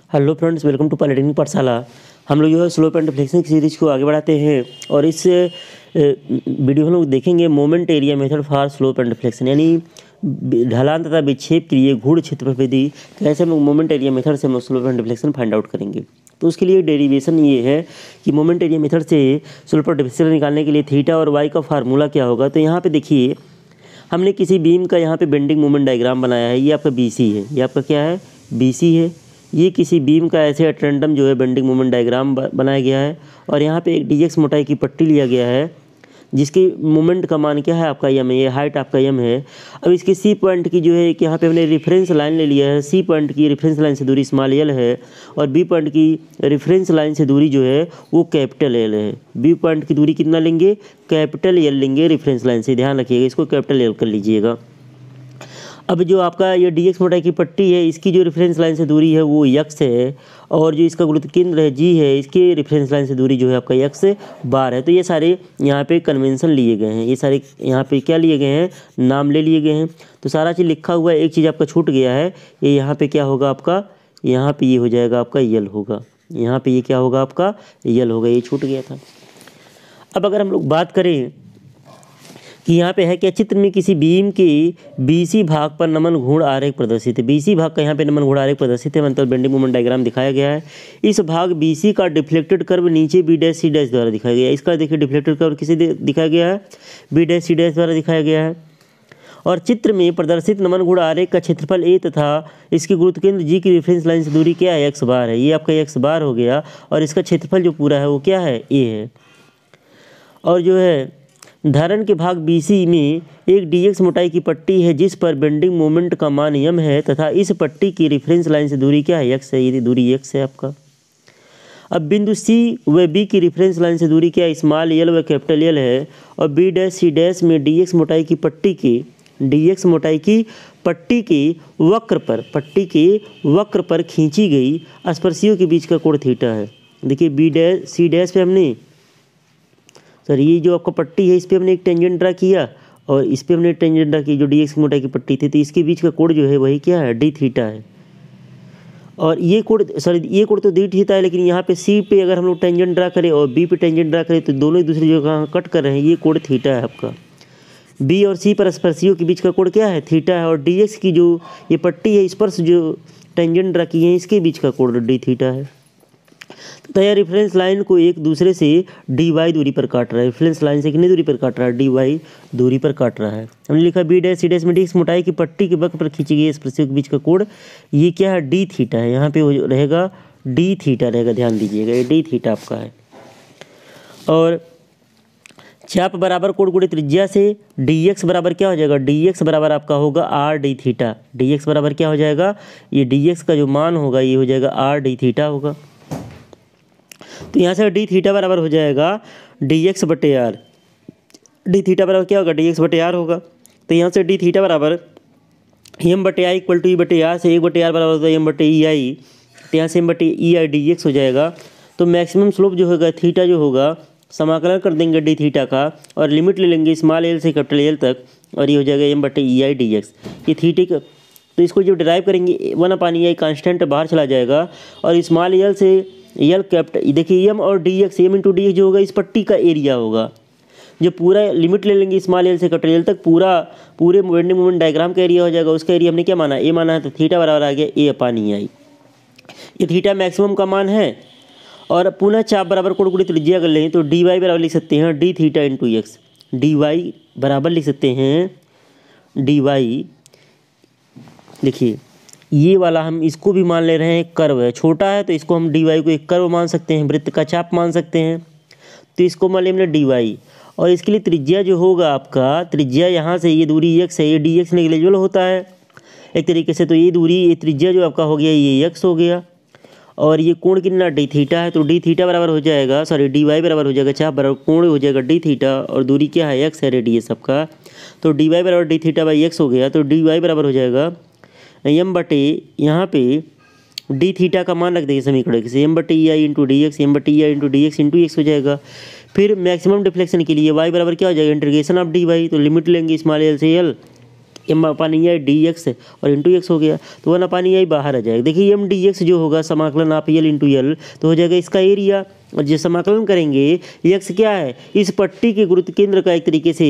Hello friends, welcome to polytechnic Pathshala. हम लोग जो है स्लोप एंड डिफ्लेक्शन की सीरीज को आगे बढ़ाते हैं और इस वीडियो में लोग देखेंगे moment area method for slope and deflection, यानी ढलान तथा विक्षेप के लिए गुण क्षेत्रफल विधि कैसे हम लोग मोमेंट एरिया मेथड से हम लोग slope and deflection find out करेंगे। तो उसके लिए डेरिवेशन ये है कि मोमेंट एरिया मेथड से स्लोप और डिफ्लेक्शन निकालने के लिए थीटा और वाई का फार्मूला क्या होगा। तो यहाँ पे देखिए, हमने किसी बीम का यहाँ पे बेंडिंग मोमेंट डायग्राम बनाया है। ये आपका BC है, ये आपका क्या है, BC है। ये किसी बीम का ऐसे अटेंडम जो है बेंडिंग मोमेंट डायग्राम बनाया गया है और यहाँ पे एक dx मोटाई की पट्टी लिया गया है जिसकी मोमेंट का मान क्या है आपका m है, ये हाइट आपका m है। अब इसके C पॉइंट की जो है कि यहाँ पे हमने रेफरेंस लाइन ले लिया है। C पॉइंट की रेफरेंस लाइन से दूरी स्मॉल l है और B पॉइंट की रेफरेंस लाइन से दूरी जो है वो कैपिटल L है। B पॉइंट की दूरी कितना लेंगे, कैपिटल L लेंगे रेफरेंस लाइन से, ध्यान रखिएगा, इसको कैपिटल L कर लीजिएगा। अब जो आपका ये dx मोटाई की पट्टी है, इसकी जो रेफरेंस लाइन से दूरी है वो x है और जो इसका गुरुत्व केंद्र है G है, इसके रेफरेंस लाइन से दूरी जो है आपका x बार है। तो ये सारे यहाँ पे कन्वेंशन लिए गए हैं, ये सारे यहाँ पे क्या लिए गए हैं, नाम ले लिए गए हैं। तो सारा चीज़ लिखा हुआ है, एक चीज़ आपका छूट गया है, ये यहाँ पे क्या होगा आपका, यहाँ पे ये हो जाएगा आपका यल होगा, यहाँ पे ये क्या होगा आपका यल होगा, ये छूट गया था। अब अगर हम लोग बात करें कि यहाँ पे है क्या, चित्र में किसी बीम के BC भाग पर नमन घूर्ण आरेख प्रदर्शित है। BC भाग का यहाँ पे नमन घूर्ण आरेख प्रदर्शित है, मतलब बेंडिंग मोमेंट डायग्राम दिखाया गया है। इस भाग BC का डिफ्लेक्टेड कर्व नीचे B' C' द्वारा दिखाया गया है। इसका देखिए डिफ्लेक्टेड कर्व किसे दिखाया गया है, B' C' द्वारा दिखाया गया है। और चित्र में प्रदर्शित नमन घूर्ण आरेख का क्षेत्रफल A तथा इसके गुरुत्व केंद्र G की रेफरेंस लाइन से दूरी क्या है, x बार है। ये आपका x बार हो गया और इसका क्षेत्रफल जो पूरा है वो क्या है, A है। और जो है धारण के भाग BC में एक dx मोटाई की पट्टी है जिस पर बेंडिंग मोमेंट का मान m है तथा इस पट्टी की रेफरेंस लाइन से दूरी क्या है, x है। ये दूरी x है आपका। अब बिंदु C व B की रेफरेंस लाइन से दूरी क्या है, स्मॉल l व कैपिटल L है। और B' C' में dx मोटाई की पट्टी के वक्र पर खींची गई स्पर्शियों के बीच का कोण थीटा है। देखिए B' पे हमने सर ये जो आपका पट्टी है इस पर हमने एक टेंजेंट ड्रा किया और इस पर हमने टेंजेंट ड्रा की जो dx की मोटाई की पट्टी थी, तो इसके बीच का कोण जो है वही क्या है, d थीटा है। और ये कोण तो d थीटा है, लेकिन यहाँ पे C पे अगर हम लोग टेंजेंट ड्रा करें और B पे टेंजेंट ड्रा करें तो दोनों एक दूसरी जगह कट कर रहे हैं, ये कोण थीटा है आपका। B और C पर स्पर्शियों के बीच का कोण क्या है, थीटा है। और dx की जो ये पट्टी है, स्पर्श जो टेंजेंट ड्रा की है, इसके बीच का कोण d थीटा है। तो यह रेफरेंस लाइन को एक दूसरे से dy दूरी पर काट रहा है। रेफरेंस लाइन से कितनी दूरी पर काट रहा है, dy दूरी पर काट रहा है। हमने लिखा B' में dx मोटाई की पट्टी के वक्र पर खींची गई स्पर्शियों के बीच का कोण ये क्या है, d थीटा है। यहाँ पे रहेगा d थीटा रहेगा, ध्यान दीजिएगा, ये d थीटा आपका है। और चाप बराबर कोण गुणित त्रिज्या से dx बराबर क्या हो जाएगा, dx बराबर आपका होगा r d थीटा। dx बराबर क्या हो जाएगा, ये dx का जो मान होगा ये हो जाएगा r d थीटा होगा। तो यहाँ से d थीटा बराबर हो जाएगा dx बटे r। d थीटा बराबर क्या होगा, dx बटे r होगा। तो यहाँ से d थीटा बराबर m बटे आई इक्वल टू ई बटे आर से 1 बटे आर बराबर होता है m बटे ई आई। तो यहाँ से m बटे ई आई dx हो जाएगा। तो मैक्सिमम स्लोप जो होगा थीटा जो होगा, समाकलन कर देंगे d थीटा का और लिमिट ले लेंगे स्मॉल l से कैपिटल L तक, और ये हो जाएगा m बटे ई आई dx। ये थीटे का, तो इसको जब डिराइव करेंगे 1/e कांस्टेंट बाहर चला जाएगा और स्मॉल l से यल कैपिटल, देखिए m और dx, m इंटू डी जो होगा इस पट्टी का एरिया होगा। जो पूरा लिमिट ले लेंगे स्मॉल l से कैपिटल L तक, पूरे बेंडिंग मोमेंट डायग्राम का एरिया हो जाएगा। उसका एरिया हमने क्या माना, a माना है, तो थीटा बराबर आ गया A/ei। ये थीटा मैक्सिमम का मान है। और पुनः चाप बराबर कोण गुणित त्रिज्या कर लें तो dy बराबर लिख सकते हैं d theta into x। dy बराबर लिख सकते हैं dy, देखिए ये वाला हम इसको भी मान ले रहे हैं, कर्व है, छोटा है तो इसको हम dy को एक कर्व मान सकते हैं, वृत्त का चाप मान सकते हैं। तो इसको मान लेंगे dy और इसके लिए त्रिज्या जो होगा आपका, त्रिज्या यहाँ से ये दूरी x है, ये dx नेग्लिजिबल होता है एक तरीके से। तो ये दूरी, ये त्रिज्या जो आपका हो गया ये x हो गया और ये कोण कितना d थीटा है। तो d थीटा बराबर हो जाएगा, सॉरी dy बराबर हो जाएगा, चाप बराबर कोण हो जाएगा d थीटा और दूरी क्या है, x है, रेडियस आपका। तो dy बराबर d थीटा बाई x हो गया। तो dy बराबर हो जाएगा m बटे, यहाँ पे d थीटा का मान रख देंगे समीकरण से, m बटे e i into d x, m बटे e i into d x into x हो जाएगा। फिर मैक्सिमम डिफ्लेक्शन के लिए y बराबर क्या हो जाएगा, इंटीग्रेशन ऑफ dy। तो लिमिट लेंगे स्मॉल l से l M upon E I D X और इंटू एक्स हो गया, तो 1 अपान ई आई बाहर आ जाएगा। देखिए एम डी एक्स जो होगा समाकलन आप एल इंटू एल तो हो जाएगा इसका एरिया, और जो समाकलन करेंगे एक्स क्या है, इस पट्टी के गुरुत्व केंद्र का एक तरीके से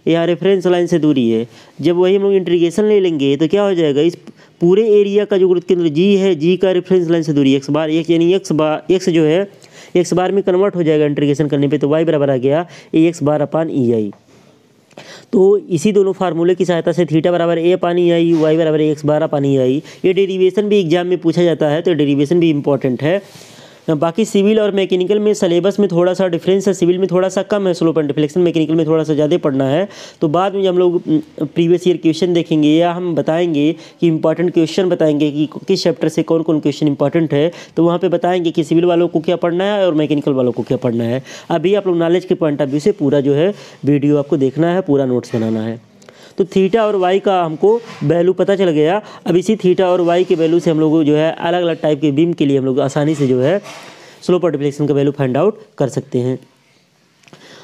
यहाँ रेफरेंस लाइन से दूरी है। जब वही हम लोग इंटीग्रेशन ले लेंगे तो क्या हो जाएगा, इस पूरे एरिया का जो गुरुत्व केंद्र जी है, जी का रेफरेंस लाइन से दूरी एक्स बार, यानी एक्स जो है एक्स बार में कन्वर्ट हो जाएगा इंटीग्रेशन करने पे, तो वाई बराबर आ गया ए एक्स बार अपान ई आई। तो इसी दोनों फार्मूले की सहायता से थीटा बराबर ए अपान ई आई, वाई बराबर ए एक्स बार अपान ई आई, ये डेरिवेशन भी एग्जाम में पूछा जाता है, तो डेरिवेशन भी इंपॉर्टेंट है। बाकी सिविल और मैकेनिकल में सिलेबस में थोड़ा सा डिफरेंस है, सिविल में थोड़ा सा कम है स्लोप एंड डिफ्लेक्शन, मैकेनिकल में थोड़ा सा ज़्यादा पढ़ना है। तो बाद में हम लोग प्रीवियस ईयर क्वेश्चन देखेंगे या हम बताएंगे कि इंपॉर्टेंट क्वेश्चन बताएंगे कि किस चैप्टर से कौन कौन क्वेश्चन इंपॉर्टेंट है, तो वहाँ पे बताएंगे कि सिविल वालों को क्या पढ़ना है और मैकेनिकल वालों को क्या पढ़ना है। अभी आप लोग नॉलेज के पॉइंट ऑफ व्यू से पूरा जो है वीडियो आपको देखना है, पूरा नोट्स बनाना है। तो थीटा और वाई का हमको वैल्यू पता चल गया। अब इसी थीटा और वाई के वैल्यू से हम लोग जो है अलग अलग टाइप के बीम के लिए हम लोग आसानी से जो है स्लोप और डिफ्लेक्शन का वैल्यू फाइंड आउट कर सकते हैं।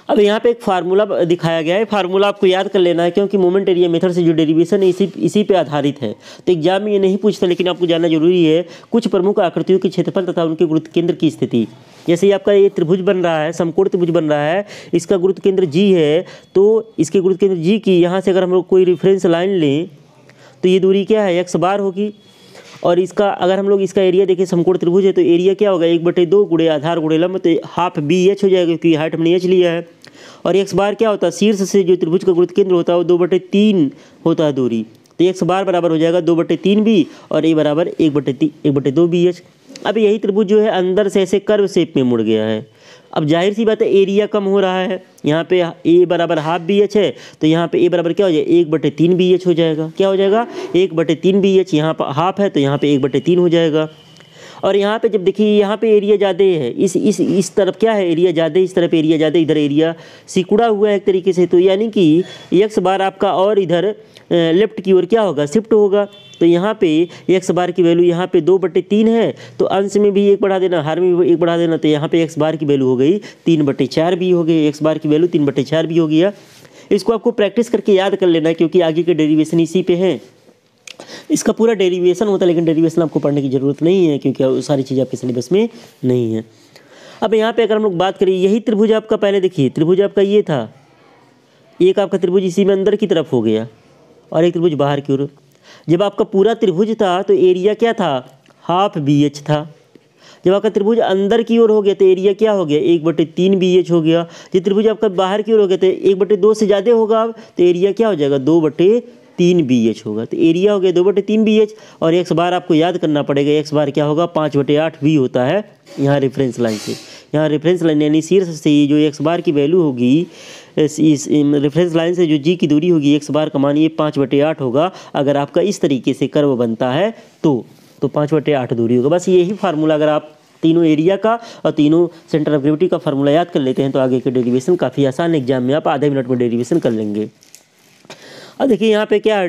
अब यहाँ पे एक फार्मूला दिखाया गया है, फार्मूला आपको याद कर लेना है क्योंकि मोमेंट एरिया मेथड से जो डेरिवेशन है इसी पे आधारित है। तो एग्जाम में ये नहीं पूछता, लेकिन आपको जानना जरूरी है कुछ प्रमुख आकृतियों के क्षेत्रफल तथा उनके गुरुत्व केंद्र की स्थिति। जैसे ही आपका ये त्रिभुज बन रहा है, समकोण त्रिभुज बन रहा है, इसका गुरुत्व केंद्र जी है, तो इसके गुरुत्व केंद्र जी की यहाँ से अगर हम लोग कोई रेफरेंस लाइन लें तो ये दूरी क्या है, एक्स बार होगी। और इसका अगर हम लोग इसका एरिया देखें, समकोण त्रिभुज है तो एरिया क्या होगा, 1/2 गुणे आधार गुणे लंब, तो हाफ बी एच हो जाएगा क्योंकि हाइट हमने एच लिया है। और एक्स बार क्या होता है, शीर्ष से जो त्रिभुज का गुरुत्व केंद्र होता है वो 2/3 होता है दूरी, तो एक्स बार बराबर हो जाएगा 2/3 बी और ए बराबर 1/2 बी एच। अब यही त्रिभुज जो है अंदर से ऐसे कर्व शेप में मुड़ गया है। अब जाहिर सी बात है एरिया कम हो रहा है, यहाँ पे ए बराबर हाफ बी एच है, तो यहाँ पे ए बराबर क्या हो जाएगा, 1/3 बी एच हो जाएगा। क्या हो जाएगा, 1/3 बी एच, यहाँ पर हाफ है तो यहाँ पे 1/3 हो जाएगा। और यहाँ पे जब देखिए यहाँ पे एरिया ज़्यादा है, इस तरफ क्या है एरिया ज़्यादा, इस तरफ एरिया ज़्यादा, इधर एरिया सिकुड़ा हुआ है एक तरीके से, तो यानी कि एक्स बार आपका और इधर लेफ्ट की ओर क्या होगा, शिफ्ट होगा। तो यहाँ पे एक्स बार की वैल्यू यहाँ पे 2/3 है, तो अंश में भी 1 बढ़ा देना, हर में 1 बढ़ा देना, तो यहाँ पे एक्स बार की वैल्यू हो गई 3/4 भी हो गई, एक्स बार की वैल्यू 3/4 भी हो गया। इसको आपको प्रैक्टिस करके याद कर लेना है क्योंकि आगे के डेरिवेशन इसी पे हैं। इसका पूरा डेरिवेशन होता है, लेकिन डेरिवेशन आपको पढ़ने की ज़रूरत नहीं है क्योंकि वो सारी चीज़ें आपके सिलेबस में नहीं है। अब यहाँ पे अगर हम लोग बात करें, यही त्रिभुज आपका पहले देखिए, त्रिभुज आपका ये था, एक आपका त्रिभुज इसी में अंदर की तरफ हो गया और एक त्रिभुज बाहर की ओर। जब आपका पूरा त्रिभुज था तो एरिया क्या था, हाफ बी एच था। जब आपका त्रिभुज अंदर की ओर हो गया तो एरिया क्या हो गया, 1/3 बी एच हो गया। जब त्रिभुज आपका बाहर की ओर हो गया तो 1/2 से ज़्यादा होगा, तो एरिया क्या हो जाएगा, 2/3 बी एच होगा। तो एरिया हो गया 2/3 बी एच। और एक्स बार आपको याद करना पड़ेगा, एक्स बार क्या होगा, 5/8 वी होता है यहाँ रेफरेंस लाइन से। यहाँ रेफरेंस लाइन यानी शीर्ष से जो एक्स बार की वैल्यू होगी, इस रेफरेंस लाइन से जो जी की दूरी होगी एक्स बार का मान ये 5/8 होगा। अगर आपका इस तरीके से कर्व बनता है तो 5/8 दूरी होगा। बस यही फार्मूला अगर आप तीनों एरिया का और तीनों सेंटर ऑफ ग्रेविटी का फार्मूला याद कर लेते हैं तो आगे के डेरिवेशन काफ़ी आसान, एग्जाम में आप आधे मिनट में डेरिवेशन कर लेंगे। अब देखिए यहाँ पे क्या है,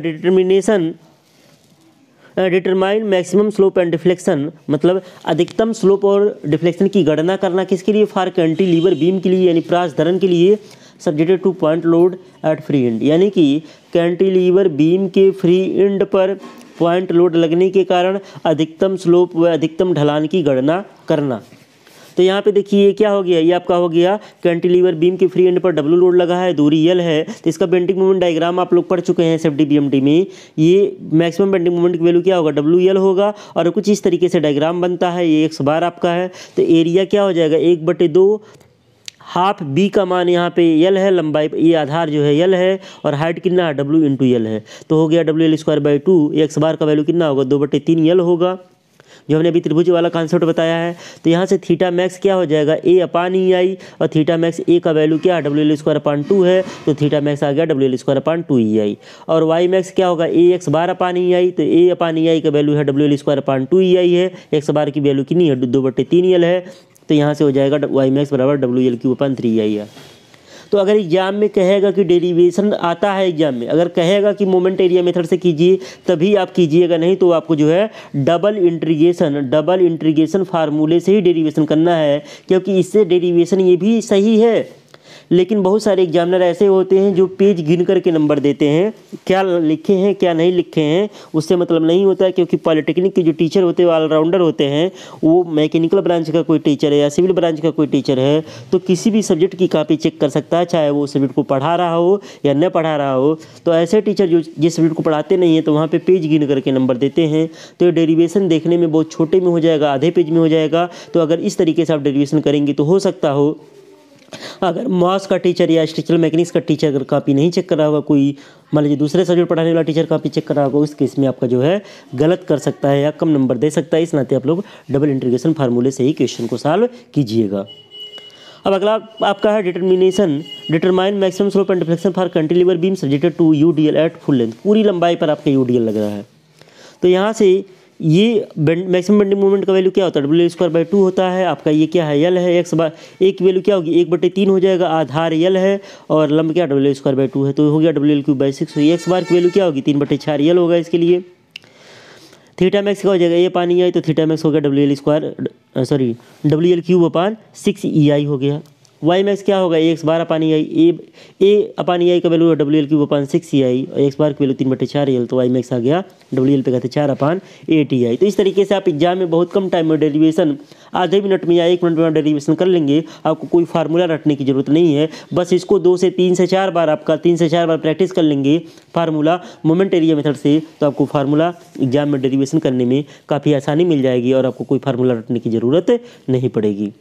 determine maximum slope and deflection, मतलब अधिकतम स्लोप और डिफ्लेक्शन की गणना करना किसके लिए, फॉर कैंटिलीवर बीम के लिए, यानी प्रास धरण के लिए, subjected two point load at free and, यानी कि कैंटिलीवर बीम के फ्री एंड पर पॉइंट लोड लगने के कारण अधिकतम स्लोप व अधिकतम ढलान की गणना करना। तो यहाँ पे देखिए क्या हो गया, ये आपका हो गया कैंटिलीवर बीम के फ्री एंड पर डब्ल्यू लोड लगा है, दूरी एल है, तो इसका बेंडिंग मोमेंट डायग्राम आप लोग पढ़ चुके हैं एसएफडी बीएमटी में। ये मैक्सिमम बेंडिंग मोमेंट की वैल्यू क्या होगा, डब्ल्यू एल होगा, और कुछ इस तरीके से डायग्राम बनता है। ये एक्स बार आपका है, तो एरिया क्या हो जाएगा, 1/2 हाफ बी का मान यहाँ पे यल है, लंबाई ये आधार जो है यल है, और हाइट कितना है, डब्ल्यू इंटू यल है, तो हो गया WL²/2। एक्स बार का वैल्यू कितना होगा, 2/3 यल होगा, जो हमने अभी त्रिभुज वाला कॉन्सेप्ट बताया है। तो यहाँ से थीटा मैक्स क्या हो जाएगा, ए अपान ई आई, और थीटा मैक्स ए का वैल्यू क्या है, WL²/2 है, तो थीटा मैक्स आ गया WL²/2 ई आई। और वाई मैक्स क्या होगा, ए एक्स बार अपान ई आई, तो ए अपान ई आई का वैल्यू है WL²/2 ई आई है, एक्स बार की वैल्यू कितनी है, 2/3 यल है, तो यहाँ से हो जाएगा वाई मैक्स बराबर WL3/3 आई है। तो अगर एग्जाम में कहेगा कि डेरिवेशन आता है, एग्जाम में अगर कहेगा कि मोमेंट एरिया मेथड से कीजिए तभी आप कीजिएगा, नहीं तो आपको जो है डबल इंटीग्रेशन फार्मूले से ही डेरिवेशन करना है, क्योंकि इससे डेरिवेशन ये भी सही है लेकिन बहुत सारे एग्जामिनर ऐसे होते हैं जो पेज गिन करके नंबर देते हैं, क्या लिखे हैं क्या नहीं लिखे हैं उससे मतलब नहीं होता है, क्योंकि पॉलिटेक्निक के जो टीचर होते हैं वो ऑलराउंडर होते हैं। वो मैकेनिकल ब्रांच का कोई टीचर है या सिविल ब्रांच का कोई टीचर है तो किसी भी सब्जेक्ट की कॉपी चेक कर सकता है, चाहे वो सब्जेक्ट को पढ़ा रहा हो या न पढ़ा रहा हो। तो ऐसे टीचर जो जिस सब्जेक्ट को पढ़ाते नहीं है तो वहाँ पे पेज गिन करके नंबर देते हैं। तो ये डेरिवेशन देखने में बहुत छोटे में हो जाएगा, आधे पेज में हो जाएगा। तो अगर इस तरीके से आप डेरिवेशन करेंगे तो हो सकता हो अगर मास का टीचर या स्ट्रक्चरल मैकेनिक्स का टीचर अगर कॉपी नहीं चेक कर रहा होगा, कोई मान लीजिए दूसरे सब्जेक्ट पढ़ाने वाला टीचर कॉपी चेक कर रहा होगा, उस केस में आपका जो है गलत कर सकता है या कम नंबर दे सकता है। इस नाते आप लोग डबल इंटीग्रेशन फार्मूले से ही क्वेश्चन को सॉल्व कीजिएगा। अब अगला आपका है determine maximum slope and deflection for cantilever beam subjected to UDL at full length. पूरी लंबाई पर आपका यूडीएल लग रहा है। तो यहाँ से ये मैक्सिमम बेंडिंग मोमेंट का वैल्यू क्या होता है, W² 2 होता है। आपका ये क्या है, यल है। एक्स बार एक की वैल्यू क्या होगी, 1/3 हो जाएगा। आधार यल है और लंब क्या W² 2 है, तो हो गया WL3/6। एक्स बार की वैल्यू क्या होगी, 3/4 यल होगा इसके लिए। थीटा मैक्स क्या हो जाएगा, ये पानी आई तो थीटा मैक्स हो गया WL3/6 EI हो गया। वाई मैक्स क्या होगा, एक्स बार अपानी आई, ए अपानी आई का वैल्यू है WL3/6 EI और एक्स बार की वैल्यू 3/4 यल, तो वाई मैक्स आ गया WL पे कहते 4/8 EI। तो इस तरीके से आप एग्जाम में बहुत कम टाइम में डेरिवेशन आधे मिनट में या 1 मिनट में डेरिवेशन कर लेंगे। आपको कोई फार्मूला रटने की जरूरत नहीं है, बस इसको 2 से 3 से 4 बार आपका 3 से 4 बार प्रैक्टिस कर लेंगे फार्मूला मोमेंट एरिया मेथड से, तो आपको फार्मूला एग्जाम में डेरिवेशन करने में काफ़ी आसानी मिल जाएगी और आपको कोई फार्मूला रटने की ज़रूरत नहीं पड़ेगी।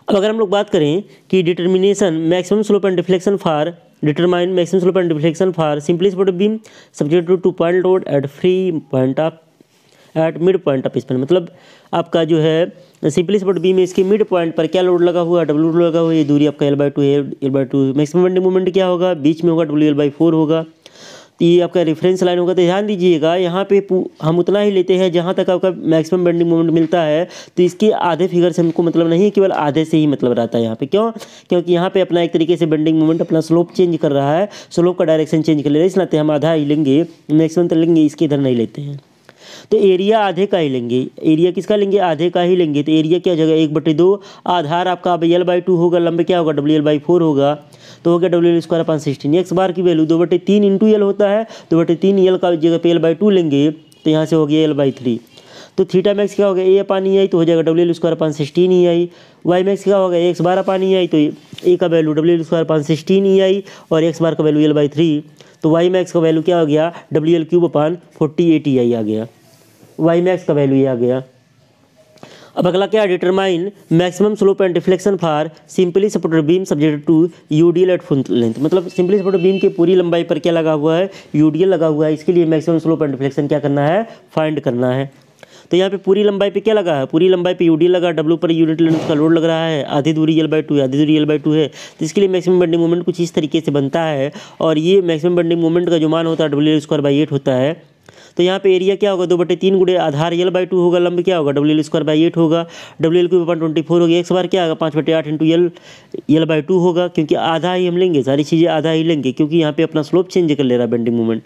अब अगर हम लोग बात करें कि determination maximum slope and deflection for determine maximum slope and deflection for simply supported beam subjected two point load at free point of at mid point of span. मतलब आपका जो है सिंपली सपोर्टेड बीम में इसके mid point पर क्या load लगा हुआ है, W लोड लगा हुआ है। ये दूरी आपका L/2 है, L/2 मैक्सिमम बेंडिंग मोमेंट क्या होगा, बीच में होगा WL/4 होगा। ये आपका रेफरेंस लाइन होगा। तो ध्यान दीजिएगा यहाँ पे हम उतना ही लेते हैं जहाँ तक आपका मैक्सिमम बेंडिंग मोमेंट मिलता है। तो इसके आधे फिगर से हमको मतलब नहीं, केवल आधे से ही मतलब रहता है यहाँ पे। क्यों, क्योंकि यहाँ पे अपना एक तरीके से बेंडिंग मोमेंट अपना स्लोप चेंज कर रहा है, स्लोप का डायरेक्शन चेंज कर ले रहा है। इस नाते हम आधा ही लेंगे, मैक्सिमम तो लेंगे, इसके इधर नहीं लेते हैं। तो एरिया आधे का ही लेंगे। एरिया किसका लेंगे, आधे का ही लेंगे। तो एरिया क्या जगह 1/2, आधार आपका L/2 होगा, लंबे क्या होगा WL/4 होगा, तो हो गया WL²/16। एक्स बार की वैल्यू 2/3 इंटू यल होता है, 2/3 यल का जगह पे L/2 लेंगे तो यहाँ से हो गया L/3। तो थीटा मैक्स क्या होगा, ए अपानी EI तो हो जाएगा WL²/16 EI। वाई मैक्स क्या होगा, एक्स बार अपानी EI तो ए का वैल्यू WL²/16 EI और एक्स बार का वैल्यू L/3। तो वाई मैक्स का वैल्यू क्या हो गया, WL3/48 EI आ गया। वाई मैक्स का वैल्यू ये आ गया। अब अगला क्या, determine maximum slope and deflection for simply supported beam subjected to UDL at full length. मतलब सिंपली सपोर्टेड बीम के पूरी लंबाई पर क्या लगा हुआ है, यूडीएल लगा हुआ है। इसके लिए मैक्सिमम स्लोप एंड डिफ्लेक्शन क्या करना है, फाइंड करना है। तो यहाँ पे पूरी लंबाई पे क्या लगा है, पूरी लंबाई पे यूडीएल लगा, W पर यूनिट लेंथ का लोड लग रहा है, आधी दूरी L/2 है, आधी दूरी L/2 है। तो इसके लिए मैक्सिमम बेंडिंग मोमेंट कुछ इस तरीके से बनता है और ये मैक्सिमम बेंडिंग मोमेंट का जो मान होता है WL²/8 होता है। तो यहाँ पे एरिया क्या होगा, 2/3 गुणे आधार L/2 होगा, लंब क्या होगा WL²/8 होगा, WL3/24 होगी। एक्स बार क्या होगा 5/8 इंटू L/2 होगा, क्योंकि आधा ही हम लेंगे, सारी चीज़ें आधा ही लेंगे, क्योंकि यहाँ पे अपना स्लोप चेंज कर ले रहा है बेंडिंग मोमेंट,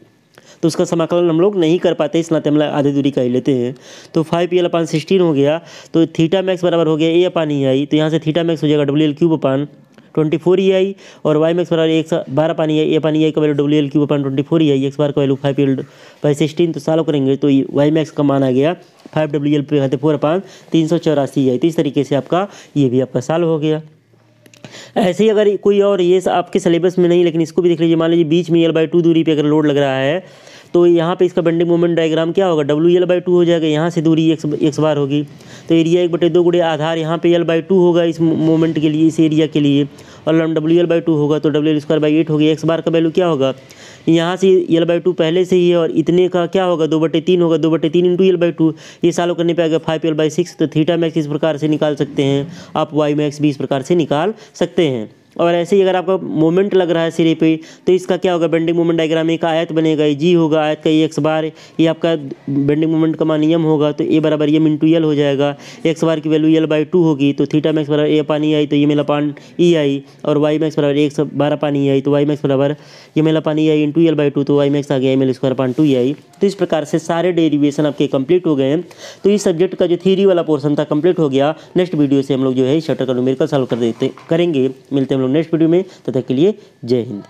तो उसका समाकलन हम लोग नहीं कर पाते, इस नाते हम आधी दूरी का ही लेते हैं। तो 5L/16 हो गया। तो थीटा मैक्स बराबर हो गया A/EI। तो यहाँ से थीटा मैक्स हो जाएगा WL3/24 EI और वाई मैक्स बराबर 1/12 A/EI का वैल्यू WL3/24 EI, एक्स बार का वैल्यू 5L/16। तो सॉल्व करेंगे तो वाई मैक्स का मान आ गया 5WL पे 4/384 EI। तो इस तरीके से आपका ये भी आपका सॉल्व हो गया। ऐसे ही अगर कोई और ये आपके सिलेबस में नहीं, लेकिन इसको भी देख लीजिए। मान लीजिए बीच में L/2 दूरी पे अगर लोड लग रहा है तो यहाँ पे इसका बेंडिंग मोमेंट डायग्राम क्या होगा, WL/2 हो जाएगा, यहाँ से दूरी एक्स बार होगी। तो एरिया 1/2 गुणे आधार यहाँ पे L/2 होगा इस मोमेंट के लिए, इस एरिया के लिए, और लंब WL/2 होगा तो WL²/8 होगी। एक्स बार का वैल्यू क्या होगा, यहाँ से L/2 पहले से ही है और इतने का क्या होगा 2/3 होगा, 2/3 इंटू L/2। ये सॉल्व करने पे आ गया 5L/6। तो थीटा मैक्स इस प्रकार से निकाल सकते हैं आप, वाई मैक्स भी इस प्रकार से निकाल सकते हैं। और ऐसे ही अगर आपका मोमेंट लग रहा है सिरे पे तो इसका क्या होगा, बेंडिंग मोमेंट डायग्राम एक आयत बनेगा, ये जी होगा, आयत का ये एक्स बार, ये आपका बेंडिंग मोमेंट का मान एम होगा, तो ए बराबर एम इंटू यल हो जाएगा। एक्स बार की वैल्यू L/2 होगी, तो थीटा मैक्स बराबर A/EI तो M/EI और वाई मैक्स बराबर 1/12 EI, तो वाई मैक्स बराबर M/EI इंटू L/2, तो वाई मैक्स आ गया ML²/2 EI। तो इस प्रकार से सारे डेरिवेशन आपके कंप्लीट हो गए हैं। तो इस सब्जेक्ट का जो थ्योरी वाला पोर्शन था कंप्लीट हो गया। नेक्स्ट वीडियो से हम लोग जो है इस चैप्टर का न्यूमेरिकल सॉल्व करेंगे। मिलते हैं हम लोग नेक्स्ट वीडियो में, तब तक के लिए जय हिंद।